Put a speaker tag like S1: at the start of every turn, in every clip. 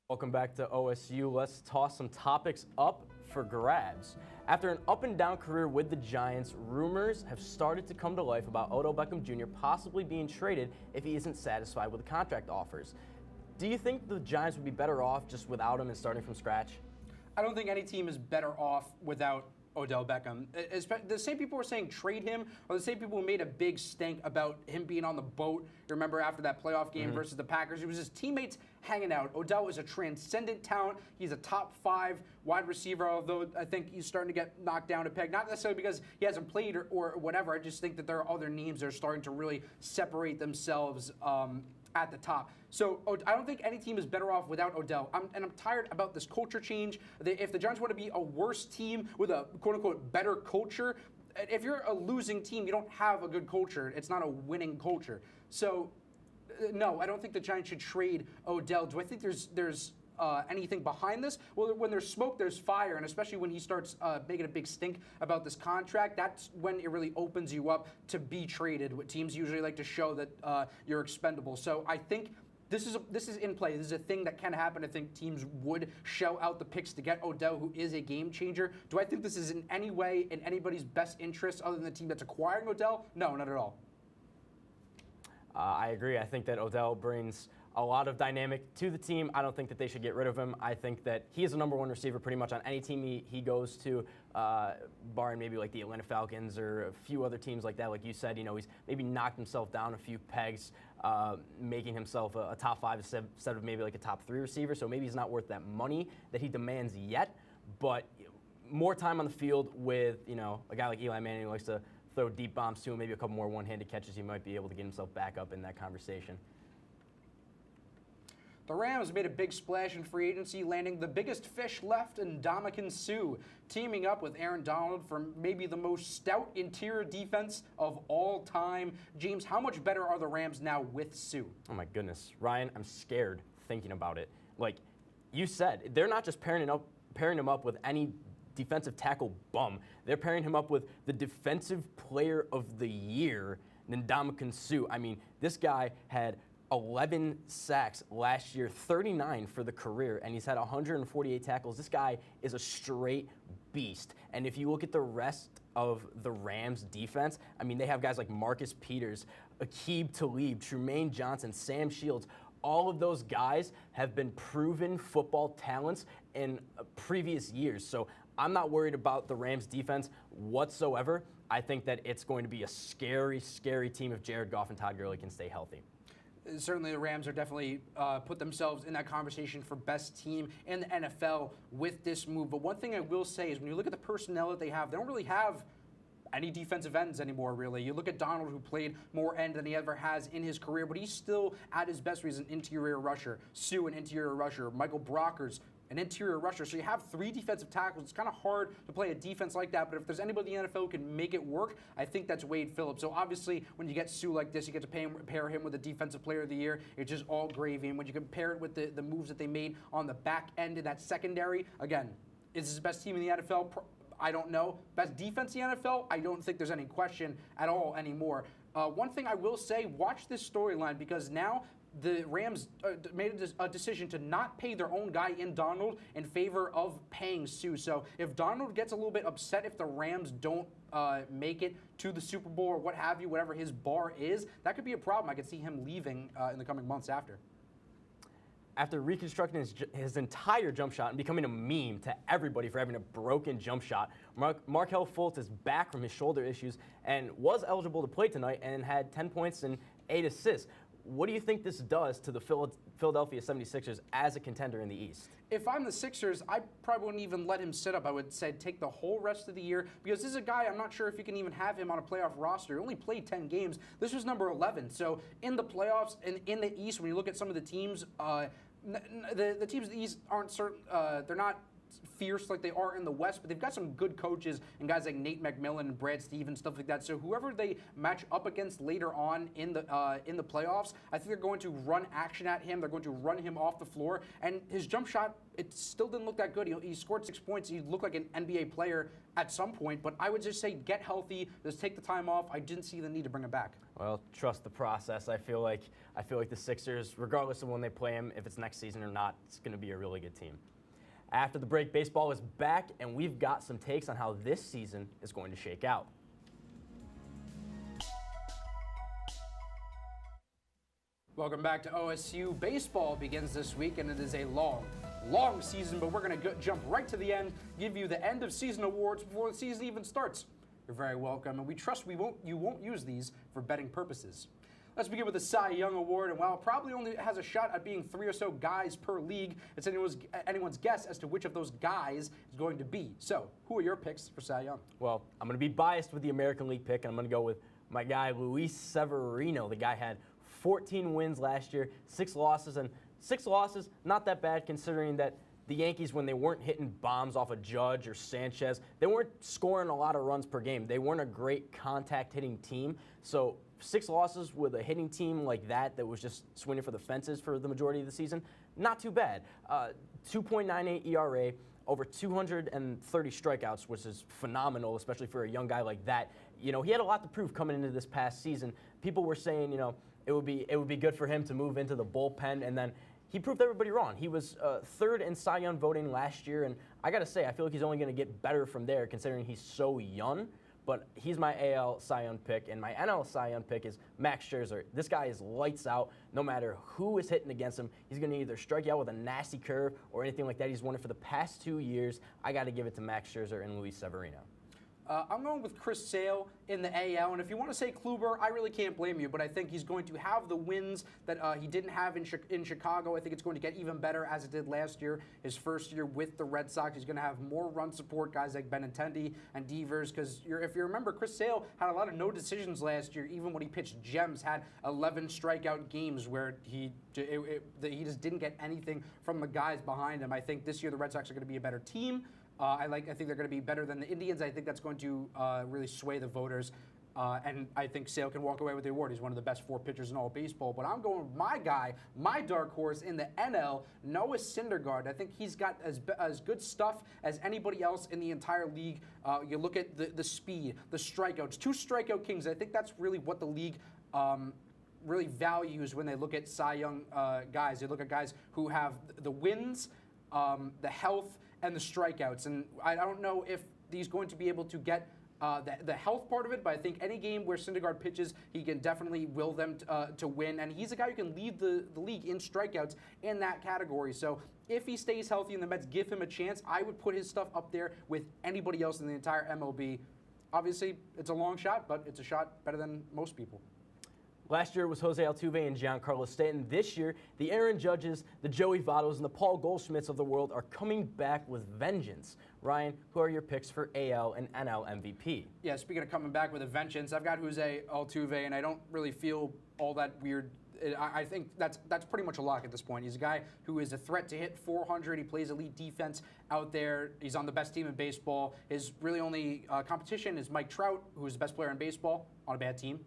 S1: Welcome back to OSU. Let's toss some topics up for grabs. After an up-and-down career with the Giants, rumors have started to come to life about Odell Beckham Jr. possibly being traded if he isn't satisfied with the contract offers. Do you think the Giants would be better off just without him and starting from scratch?
S2: I don't think any team is better off without Odell Beckham. The same people who were saying trade him are the same people who made a big stink about him being on the boat. You remember after that playoff game versus the Packers? It was his teammates hanging out. Odell is a transcendent talent. He's a top 5 wide receiver, although I think he's starting to get knocked down a peg. Not necessarily because he hasn't played or whatever. I just think that there are other names that are starting to really separate themselves at the top. So I don't think any team is better off without Odell. I'm tired about this culture change. If the Giants want to be a worse team with a quote-unquote better culture, if you're a losing team, you don't have a good culture. It's not a winning culture. So no, I don't think the Giants should trade Odell. Do I think there's anything behind this? Well, when there's smoke, there's fire, and especially when he starts making a big stink about this contract, that's when it really opens you up to be traded. What teams usually like to show that you're expendable. So I think this is in play. This is a thing that can happen. I think teams would shell out the picks to get Odell, who is a game changer. Do I think this is in any way in anybody's best interest other than the team that's acquiring Odell? No, not at all.
S1: I agree. I think that Odell brings a lot of dynamic to the team. I don't think that they should get rid of him. I think that he is a number 1 receiver pretty much on any team he goes to, barring maybe like the Atlanta Falcons or a few other teams like that. Like you said, he's maybe knocked himself down a few pegs, making himself a top 5 instead of maybe like a top 3 receiver. So maybe he's not worth that money that he demands yet. But more time on the field with, a guy like Eli Manning who likes to throw deep bombs to him, maybe a couple more one-handed catches, he might be able to get himself back up in that conversation.
S2: The Rams made a big splash in free agency, landing the biggest fish left in Ndamukong Suh, teaming up with Aaron Donald for maybe the most stout interior defense of all time. James, how much better are the Rams now with Suh?
S1: Oh my goodness, Ryan, I'm scared thinking about it. Like you said, they're not just pairing him up with any defensive tackle bum. They're pairing him up with the defensive player of the year, Ndamukong Suh. I mean, this guy had 11 sacks last year, 39 for the career, and he's had 148 tackles. This guy is a straight beast. And if you look at the rest of the Rams defense, I mean, they have guys like Marcus Peters, Aqib Talib, Trumaine Johnson, Sam Shields. All of those guys have been proven football talents in previous years. So I'm not worried about the Rams defense whatsoever. I think that it's going to be a scary, scary team if Jared Goff and Todd Gurley can stay healthy.
S2: Certainly the Rams are definitely put themselves in that conversation for best team in the NFL with this move. But one thing I will say is when you look at the personnel that they don't really have any defensive ends anymore, really. You look at Donald, who played more end than he ever has in his career, but he's still at his best. He's an interior rusher. Suh, an interior rusher. Michael Brockers, an interior rusher. So you have 3 defensive tackles. It's kind of hard to play a defense like that, but if there's anybody in the NFL who can make it work, I think that's Wade Phillips. So obviously, when you get Suh like this, you get to pair him with the Defensive Player of the Year. It's just all gravy. And when you compare it with the moves that they made on the back end of that secondary, again, is this the best team in the NFL? I don't know. Best defense in the NFL? I don't think there's any question at all anymore. One thing I will say, watch this storyline, because now the Rams made a decision to not pay their own guy in Donald in favor of paying Suh. So if Donald gets a little bit upset if the Rams don't make it to the Super Bowl or what have you, whatever his bar is, that could be a problem. I could see him leaving in the coming months after.
S1: After reconstructing his entire jump shot and becoming a meme to everybody for having a broken jump shot, Markelle Fultz is back from his shoulder issues and was eligible to play tonight and had 10 points and 8 assists. What do you think this does to the Philadelphia 76ers as a contender in the East?
S2: If I'm the Sixers, I probably wouldn't even let him sit up. I would say take the whole rest of the year, because this is a guy, I'm not sure if you can even have him on a playoff roster. He only played 10 games. This was number 11. So in the playoffs and in the East, when you look at some of the teams, the teams in the East aren't certain. They're not fierce like they are in the West, but they've got some good coaches and guys like Nate McMillan and Brad Stevens, stuff like that. So whoever they match up against later on in the playoffs, I think they're going to run action at him. They're going to run him off the floor, and his jump shot, it still didn't look that good. He scored 6 points. He looked like an NBA player at some point, but I would just say get healthy. Just take the time off. I didn't see the need to bring him back.
S1: Well, trust the process. I feel like the Sixers, regardless of when they play them, if it's next season or not, it's going to be a really good team. After the break, baseball is back, and we've got some takes on how this season is going to shake out.
S2: Welcome back to OSU. Baseball begins this week, and it is a long season, but we're going to jump right to the end, give you the end of season awards before the season even starts. You're very welcome, and we trust you won't use these for betting purposes. Let's begin with the Cy Young Award, and while it probably only has a shot at being 3 or so guys per league, it's anyone's guess as to which of those guys is going to be. So, who are your picks for Cy Young?
S1: Well, I'm going to be biased with the American League pick, and I'm going to go with my guy Luis Severino. The guy had 14 wins last year, 6 losses, and 6 losses, not that bad considering that the Yankees, when they weren't hitting bombs off of Judge or Sanchez, they weren't scoring a lot of runs per game. They weren't a great contact hitting team. So 6 losses with a hitting team like that was just swinging for the fences for the majority of the season, not too bad. 2.98 ERA, over 230 strikeouts, which is phenomenal, especially for a young guy like that. You know, he had a lot to prove coming into this past season. People were saying, you know, it would be good for him to move into the bullpen, and then he proved everybody wrong. He was 3rd in Cy Young voting last year, and I got to say, I feel like he's only going to get better from there considering he's so young. But he's my AL Cy Young pick, and my NL Cy Young pick is Max Scherzer. This guy is lights out. No matter who is hitting against him, he's going to either strike you out with a nasty curve or anything like that. He's won it for the past 2 years. I got to give it to Max Scherzer and Luis Severino.
S2: I'm going with Chris Sale in the AL, and if you want to say Kluber, I really can't blame you, but I think he's going to have the wins that he didn't have in Chicago. I think it's going to get even better as it did last year, his first year with the Red Sox. He's going to have more run support, guys like Benintendi and Devers, because if you remember, Chris Sale had a lot of no decisions last year, even when he pitched gems, had 11 strikeout games where he just didn't get anything from the guys behind him. I think this year the Red Sox are going to be a better team. I think they're going to be better than the Indians. I think that's going to really sway the voters. And I think Sale can walk away with the award. He's one of the best 4 pitchers in all of baseball. But I'm going with my guy, my dark horse in the NL, Noah Syndergaard. I think he's got as good stuff as anybody else in the entire league. You look at the speed, the strikeouts, 2 strikeout kings. I think that's really what the league really values when they look at Cy Young guys. They look at guys who have the wins, the health, and the strikeouts. And I don't know if he's going to be able to get the health part of it, but I think any game where Syndergaard pitches, he can definitely will them to win. And he's a guy who can lead the league in strikeouts in that category. So if he stays healthy and the Mets give him a chance, I would put his stuff up there with anybody else in the entire MLB. Obviously, it's a long shot, but it's a shot better than most people.
S1: Last year was Jose Altuve and Giancarlo Stanton. This year, the Aaron Judges, the Joey Vottos, and the Paul Goldschmidts of the world are coming back with vengeance. Ryan, who are your picks for AL and NL MVP?
S2: Yeah, speaking of coming back with a vengeance, I've got Jose Altuve, and I don't really feel all that weird. I think that's pretty much a lock at this point. He's a guy who is a threat to hit 400. He plays elite defense out there. He's on the best team in baseball. His really only competition is Mike Trout, who's the best player in baseball on a bad team,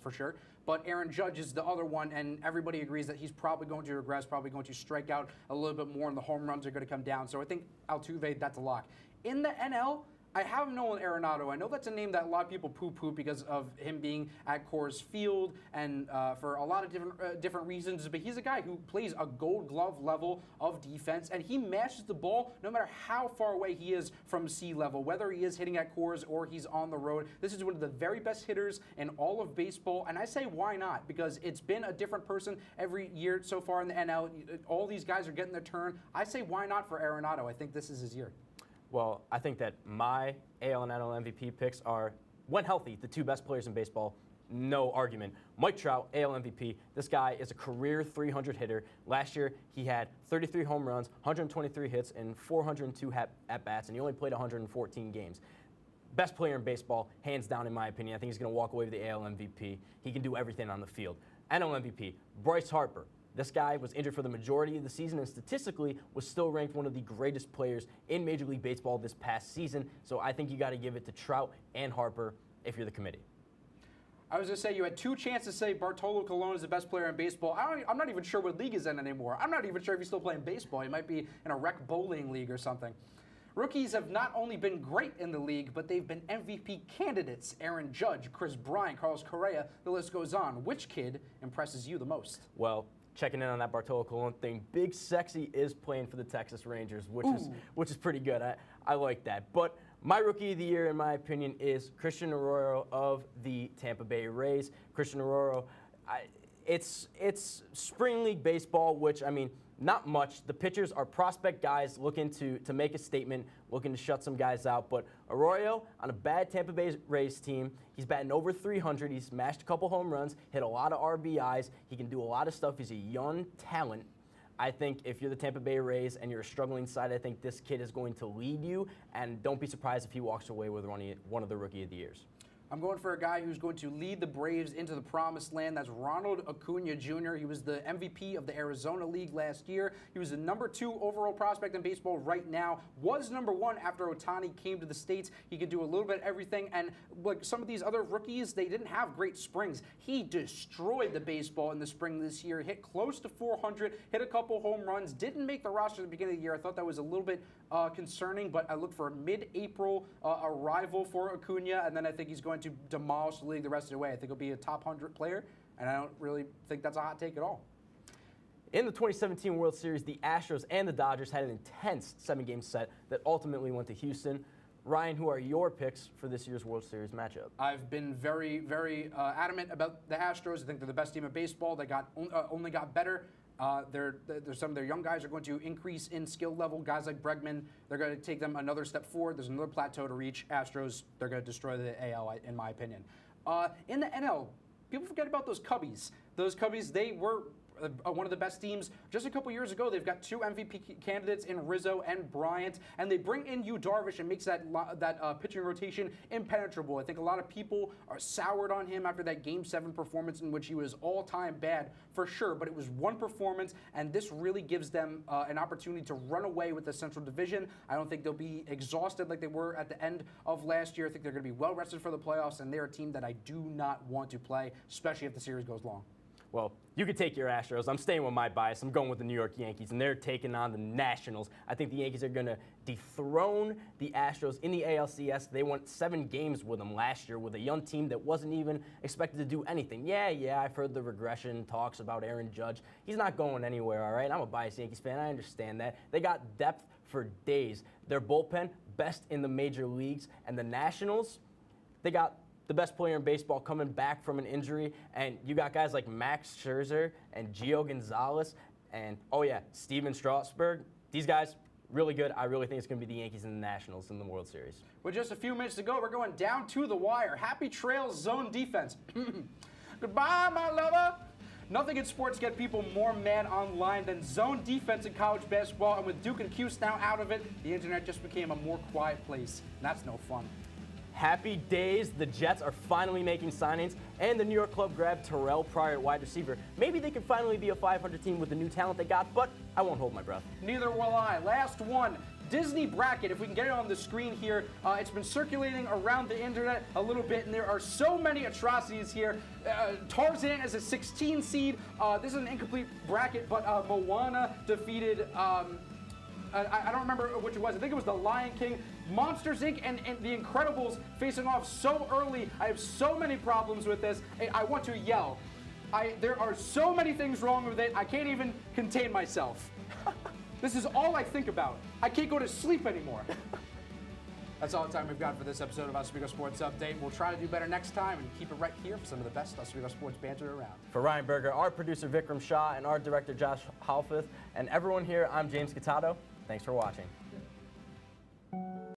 S2: for sure. But Aaron Judge is the other one, and everybody agrees that he's probably going to regress, probably going to strike out a little bit more, and the home runs are going to come down. So I think Altuve, that's a lock. In the NL, I have Nolan Arenado. I know that's a name that a lot of people poo-poo because of him being at Coors Field and for a lot of different reasons, but he's a guy who plays a Gold Glove level of defense, and he mashes the ball no matter how far away he is from sea level, whether he is hitting at Coors or he's on the road. This is one of the very best hitters in all of baseball, and I say why not? Because it's been a different person every year so far in the NL. All these guys are getting their turn. I say why not for Arenado? I think this is his year.
S1: Well, I think that my AL and NL MVP picks are, when healthy, the 2 best players in baseball. No argument. Mike Trout, AL MVP. This guy is a career 300 hitter. Last year, he had 33 home runs, 123 hits, and 402 at-bats, and he only played 114 games. Best player in baseball, hands down in my opinion. I think he's going to walk away with the AL MVP. He can do everything on the field. NL MVP, Bryce Harper. This guy was injured for the majority of the season and statistically was still ranked one of the greatest players in Major League Baseball this past season. So I think you got to give it to Trout and Harper if you're the committee.
S2: I was going to say you had 2 chances to say Bartolo Colon is the best player in baseball. I'm not even sure what league he's in anymore. I'm not even sure if he's still playing baseball. He might be in a rec bowling league or something. Rookies have not only been great in the league, but they've been MVP candidates. Aaron Judge, Chris Bryant, Carlos Correa, the list goes on. Which kid impresses you the most?
S1: Well, checking in on that Bartolo Colon thing, Big Sexy is playing for the Texas Rangers, which is pretty good. I like that. But my Rookie of the Year, in my opinion, is Christian Arroyo of the Tampa Bay Rays. Christian Arroyo, it's spring league baseball, which, I mean, not much. The pitchers are prospect guys looking to make a statement, looking to shut some guys out. But Arroyo, on a bad Tampa Bay Rays team, he's batting over 300. He's smashed a couple home runs, hit a lot of RBIs. He can do a lot of stuff. He's a young talent. I think if you're the Tampa Bay Rays and you're a struggling side, I think this kid is going to lead you. And don't be surprised if he walks away with one of the Rookie of the Years.
S2: I'm going for a guy who's going to lead the Braves into the promised land. That's Ronald Acuna Jr. He was the MVP of the Arizona League last year. He was the #2 overall prospect in baseball right now. Was #1 after Ohtani came to the States. He could do a little bit of everything. And like some of these other rookies, they didn't have great springs. He destroyed the baseball in the spring this year. Hit close to 400, hit a couple home runs. Didn't make the roster at the beginning of the year. I thought that was a little bit concerning, but I look for a mid-April arrival for Acuna, and then I think he's going to demolish the league the rest of the way. I think he'll be a top 100 player, and I don't really think that's a hot take at all.
S1: In the 2017 World Series, the Astros and the Dodgers had an intense 7-game set that ultimately went to Houston. Ryan, who are your picks for this year's World Series matchup?
S2: I've been very, very adamant about the Astros. I think they're the best team in baseball. They only got better. Some of their young guys are going to increase in skill level. Guys like Bregman, they're going to take them another step forward. There's another plateau to reach. Astros, they're going to destroy the AL, in my opinion. In the NL, people forget about those Cubbies. Those Cubbies, they were one of the best teams just a couple years ago. They've got 2 MVP candidates in Rizzo and Bryant, and they bring in Yu Darvish and makes that pitching rotation impenetrable. I think a lot of people are soured on him after that Game 7 performance in which he was all-time bad for sure, but it was one performance, and this really gives them an opportunity to run away with the Central Division. I don't think they'll be exhausted like they were at the end of last year. I think they're going to be well-rested for the playoffs, and they're a team that I do not want to play, especially if the series goes long.
S1: Well, you could take your Astros. I'm staying with my bias. I'm going with the New York Yankees, and they're taking on the Nationals. I think the Yankees are going to dethrone the Astros in the ALCS. They won 7 games with them last year with a young team that wasn't even expected to do anything. Yeah, I've heard the regression talks about Aaron Judge. He's not going anywhere, all right? I'm a biased Yankees fan. I understand that. They got depth for days. Their bullpen, best in the major leagues. And the Nationals, they got the best player in baseball coming back from an injury, and you got guys like Max Scherzer and Gio Gonzalez and, Steven Strasburg. These guys, really good. I really think it's going to be the Yankees and the Nationals in the World Series.
S2: With just a few minutes to go, we're going down to the wire. Happy trails, zone defense. Goodbye, my lover. Nothing in sports get people more mad online than zone defense in college basketball, and with Duke and Cuse now out of it, the internet just became a more quiet place, and that's no fun.
S1: Happy days. The Jets are finally making signings, and the New York club grabbed Terrell Pryor, wide receiver. Maybe they can finally be a 500 team with the new talent they got, but I won't hold my breath.
S2: Neither will I. Last one. Disney bracket, if we can get it on the screen here. It's been circulating around the internet a little bit, and there are so many atrocities here. Tarzan is a 16 seed. This is an incomplete bracket, but Moana defeated... I don't remember which it was. I think it was The Lion King. Monsters, Inc. and The Incredibles facing off so early. I have so many problems with this. I want to yell. There are so many things wrong with it. I can't even contain myself. This is all I think about. I can't go to sleep anymore. That's all the time we've got for this episode of Oswego Sports Update. We'll try to do better next time and keep it right here for some of the best Oswego Sports banter around.
S1: For Ryan Berger, our producer Vikram Shah, and our director Josh Halfith, and everyone here, I'm James Catato. Thanks for watching.